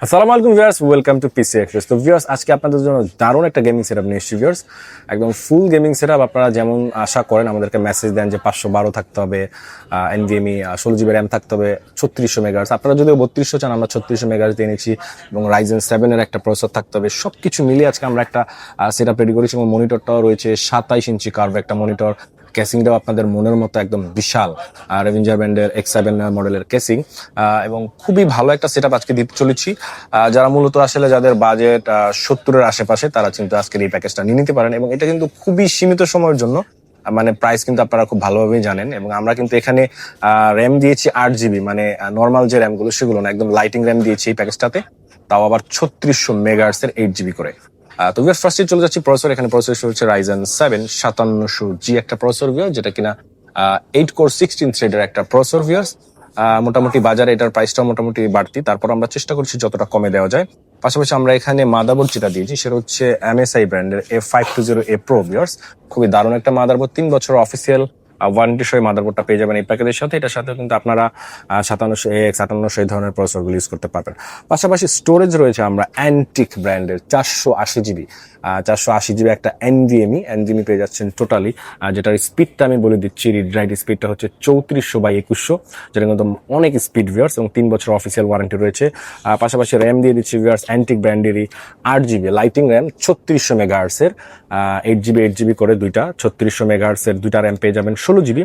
আসসালামু আলাইকুম viewers, welcome to PC express. তো ভিউয়ার্স, আজকে আপনাদের জন্য দারুণ একটা গেমিং সেটআপ নিয়ে এসেছি ভিউয়ার্স। একদম ফুল গেমিং সেটআপ। আপনারা যেমন আশা করেন, আমাদেরকে মেসেজ দেন যে 512 থাকতে হবে, এনভিএমই 16 GB র্যাম থাকতে হবে, 3600 মেগাহার্টজ। আপনারা যদিও 3200 চান, আমরা 3600 মেগাহার্টজ দিয়ে নিয়েছি, এবং রাইজেন 7 এর একটা প্রসেসর থাকতে হবে। সবকিছু মিলিয়ে আজকে আমরা একটা সেটআপ রেডি করেছি, এবং মনিটরটাও রয়েছে 27 ইঞ্চি কার্ভ একটা মনিটর। কেসিংটাও আপনাদের মনের মতো একদম বিশাল রেভেঞ্জার ব্র্যান্ডের X7 মডেলের কেসিং, এবং খুবই ভালো একটা সেটআপ আজকে দিতে চলেছি। যারা মূলত আসলে যাদের বাজেট 70-এর আশেপাশে, তারা কিন্তু আজকের এই প্যাকেজটা নিয়ে নিতে পারেন, এবং এটা কিন্তু খুবই সীমিত সময়ের জন্য। মানে প্রাইস কিন্তু আপনারা খুব ভালোভাবেই জানেন, এবং আমরা কিন্তু এখানে র্যাম দিয়েছি 8 GB, মানে নর্মাল যে র্যামগুলো সেগুলো না, একদম লাইটিং র্যাম দিয়েছি এই প্যাকেজটাতে, তাও আবার 3600 মেগাহার্টজ এর 8 GB করে। তো ভিউয়ার্স, ফার্স্টে চলে যাচ্ছি প্রসেসর। এখানে প্রসেসর হচ্ছে রাইজেন 7 5700G একটা প্রসেসর ভিউয়ার্স, যেটা কিনা 8 কোর 16 থ্রেডের একটা প্রসেসর ভিউয়ার্স। মোটামুটি বাজারে এটার প্রাইসটা মোটামুটি বাড়তি, তারপর আমরা চেষ্টা করছি যতটা কমে দেওয়া যায়। পাশাপাশি আমরা এখানে মাদারবোর্ড যেটা দিয়েছি সেটা হচ্ছে MSI ব্র্যান্ডের A520A Pro ভিউয়ার্স। খুবই দারুণ একটা মাদারবোর্ড, 3 বছর অফিসিয়াল ওয়ারেন্টি সহ মাদারবোর্ডটা পেয়ে যাবেন এই প্যাকেজের সাথে। এটার সাথে কিন্তু আপনারা 5700AX 5700 এই ধরনের প্রসেসরগুলো ইউজ করতে পারবেন। পাশাপাশি স্টোরেজ রয়েছে আমরা অ্যান্টিক ব্র্যান্ডের 480 GB, 480 GB একটা এনভিএমই পেয়ে যাচ্ছেন টোটালি। যেটার স্পিডটা আমি বলে দিচ্ছি, রিড রাইট স্পিডটা হচ্ছে 3400/2100, যেটা কিন্তু অনেক স্পিড ভিউয়ার্স, এবং 3 বছর অফিসিয়াল ওয়ারেন্টি রয়েছে। পাশাপাশি র্যাম দিয়ে দিচ্ছি ভিউয়ার্স অ্যান্টিক ব্র্যান্ডেরই 8 GB লাইটিং র্যাম 3600 মেগাহার্টজের, 8 GB করে দুইটা 3600 মেগাহার্টজের দুইটা র্যাম পেয়ে যাবেন 16 GB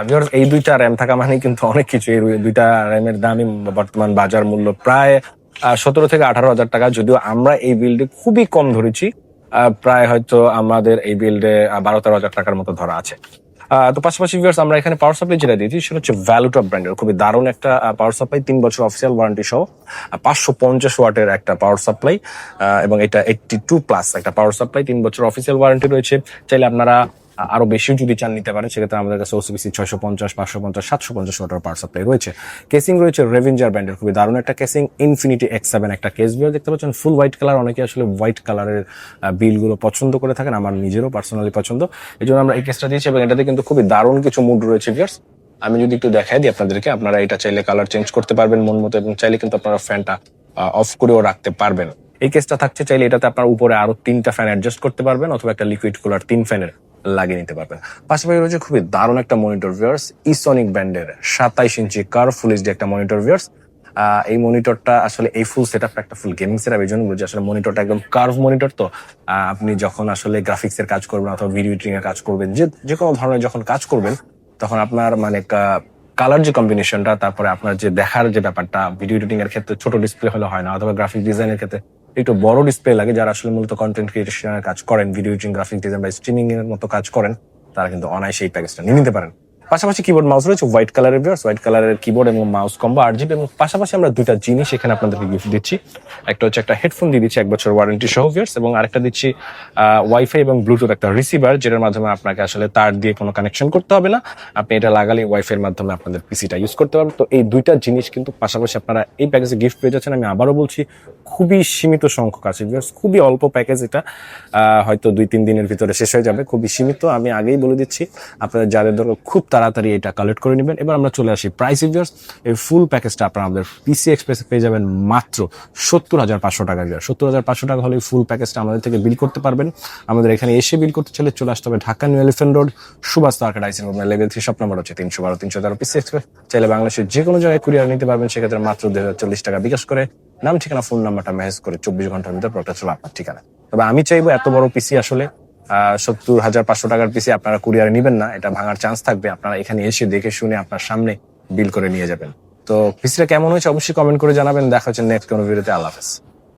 ভিউয়ার্স। এই দুইটা র্যাম থাকা মানে কিন্তু অনেক কিছু। এই দুইটা র্যামের দামই বর্তমান বাজার মূল্য প্রায় 17 থেকে 18 হাজার টাকা, যদিও আমরা এই বিল্ডে খুবই কম ধরেছি, প্রায় হয়তো আমাদের এই বিল্ডে 12-13 হাজার টাকার মতো ধরা আছে। তো পাশাপাশি ভিউয়ার্স, আমরা এখানে পাওয়ার সাপ্লাই যেটা দিয়েছি সেটা হচ্ছে ভ্যালুটপ ব্র্যান্ডের খুবই দারুণ একটা পাওয়ার সাপ্লাই, 3 বছর অফিসিয়াল ওয়ারেন্টি সহ 550 ওয়াটের একটা পাওয়ার সাপ্লাই, এবং এটা 82+ একটা পাওয়ার সাপ্লাই, 3 বছর অফিসিয়াল ওয়ারেন্টি রয়েছে। চাইলে আপনারা আরো বেশি যদি চান নিতে পারেন, সেক্ষেত্রে আমাদের কাছে OCPC 650, 550, 750 ওয়াটের পাওয়ার সাপ্লাই রয়েছে। কেসিং রয়েছে রেভেঞ্জার ব্র্যান্ডের খুবই দারুণ একটা কেসিং, ইনফিনিটি X7 একটা কেস ভিউ দেখতে পাচ্ছেন, ফুল হোয়াইট কালার। অনেকে আসলে হোয়াইট কালারের বিলগুলো পছন্দ করে থাকেন, আমার নিজেরও পার্সোনালি পছন্দ, এই জন্য আমরা এই কেসটা দিয়েছি। এবং এটাতে কিন্তু খুবই দারুণ কিছু মুড রয়েছে ভিউয়ার্স। আমি যদি একটু দেখাই দিই আপনাদেরকে, আপনারা এটা চাইলে কালার চেঞ্জ করতে পারবেন মন মতো, এবং চাইলে কিন্তু আপনারা ফ্যানটা অফ করেও রাখতে পারবেন। এই কেসটা থাকছে, চাইলে এটাতে আপনার উপরে আরো 3টা ফ্যান অ্যাডজাস্ট করতে পারবেন, অথবা একটা লিকুইড কুলার 3 ফ্যানের লাগিয়ে নিতে পারবেন। পাশাপাশি রয়েছে খুবই দারুণ একটা মনিটর ভিউয়ার্স, ইসনিক ব্র্যান্ডের 27 ইঞ্চি কার্ভ ফুল এইচডি একটা মনিটর ভিউয়ার্স। এই মনিটরটা আসলে এই ফুল সেটআপটা একটা ফুল গেমিং সেটআপ, এই জন্য বলছি আসলে মনিটরটা একদম কার্ভ মনিটর। তো আপনি যখন আসলে গ্রাফিক্স এর কাজ করবেন অথবা ভিডিও এডিটিং এর কাজ করবেন, যে কোনো ধরনের যখন কাজ করবেন, তখন আপনার মানে কালার যে কম্বিনেশনটা, তারপরে আপনার যে দেখার যে ব্যাপারটা, ভিডিও এডিটিং এর ক্ষেত্রে ছোট ডিসপ্লে হলে হয় না, অথবা গ্রাফিক ডিজাইনের ক্ষেত্রে একটু বড় ডিসপ্লে লাগে। যারা আসলে মূলত কন্টেন্ট ক্রিয়েশনের কাজ করেন, ভিডিও এডিটিং, গ্রাফিক ডিজাইন বা স্ট্রিমিং এর মতো কাজ করেন, তারা কিন্তু অনায়াসে এই প্যাকেজটা নিয়ে নিতে পারেন। পাশাপাশি কিবোর্ড মাউস রয়েছে হোয়াইট কালারের ভিউয়ার্স, হোয়াইট কালারের কিবোর্ড এবং মাউস কম্বো 8 GB, এবং পাশাপাশি আমরা দুইটা জিনিস এখানে আপনাদেরকে গিফট দিচ্ছি। একটা হচ্ছে একটা হেডফোন দিয়ে দিচ্ছি 1 বছর ওয়ারেন্টি সহ ভিউয়ার্স, এবং আরেকটা দিচ্ছি ওয়াইফাই এবং ব্লুটুথ একটা রিসিভার, যেটার মাধ্যমে আপনাকে আসলে তার দিয়ে কোনো কানেকশন করতে হবে না, আপনি এটা লাগালে ওয়াইফাই এর মাধ্যমে আপনাদের পিসিটা ইউজ করতে পারবেন। তো এই দুইটা জিনিস কিন্তু পাশাপাশি আপনারা এই প্যাকেজে গিফট পেয়ে যাচ্ছেন। আমি আবারও বলছি, খুবই সীমিত সংখ্যক আছে ভিউয়ার্স, খুবই অল্প প্যাকেজ এটা, হয়তো 2-3 দিনের ভিতরে শেষ হয়ে যাবে, খুবই সীমিত। আমি আগেই বলে দিচ্ছি, আপনাদের যাদের দরকার খুব তাড়াতাড়ি এটা কালেক্ট করে নেবেন। এবার আমরা চলে আসি প্রাইস ভিউয়ার্স। এই ফুল প্যাকেজটা আপনারা আমাদের পিসি এক্সপ্রেসে পেয়ে যাবেন মাত্র 70,500 টাকা ভিউয়ার্স। 70,500 টাকা হলে ফুল প্যাকেজটা আমাদের থেকে বিল করতে পারবেন। আমাদের এখানে এসে বিল করতে চাইলে চলে আসতে হবে Dhaka new elephant road, Subhash arcade IC level 3, shop number হচ্ছে 312-313 পিসি এক্সপ্রেস। চাইলে বাংলাদেশের যে কোনো জায়গায় কুরিয়ার নিতে পারবেন, সেক্ষেত্রে মাত্র 2,040 টাকা বিকাশ করে নাম, ঠিকানা, ফোন নাম্বারটা মেসেজ করে 24 ঘন্টার ভিতরে প্রোডাক্টটা চলে আপনার ঠিকানা। তবে আমি চাইবো, এত বড় পিসি আসলে 70,500 টাকার পিসি আপনারা কুরিয়ারে নিবেন না, এটা ভাঙার চান্স থাকবে। আপনারা এখানে এসে দেখে শুনে আপনার সামনে বিল করে নিয়ে যাবেন। তো পিসিটা কেমন হয়েছে অবশ্যই কমেন্ট করে জানাবেন। দেখা হচ্ছে নেক্সট কোনো ভিডিওতে। আল্লাহ হাফেজ।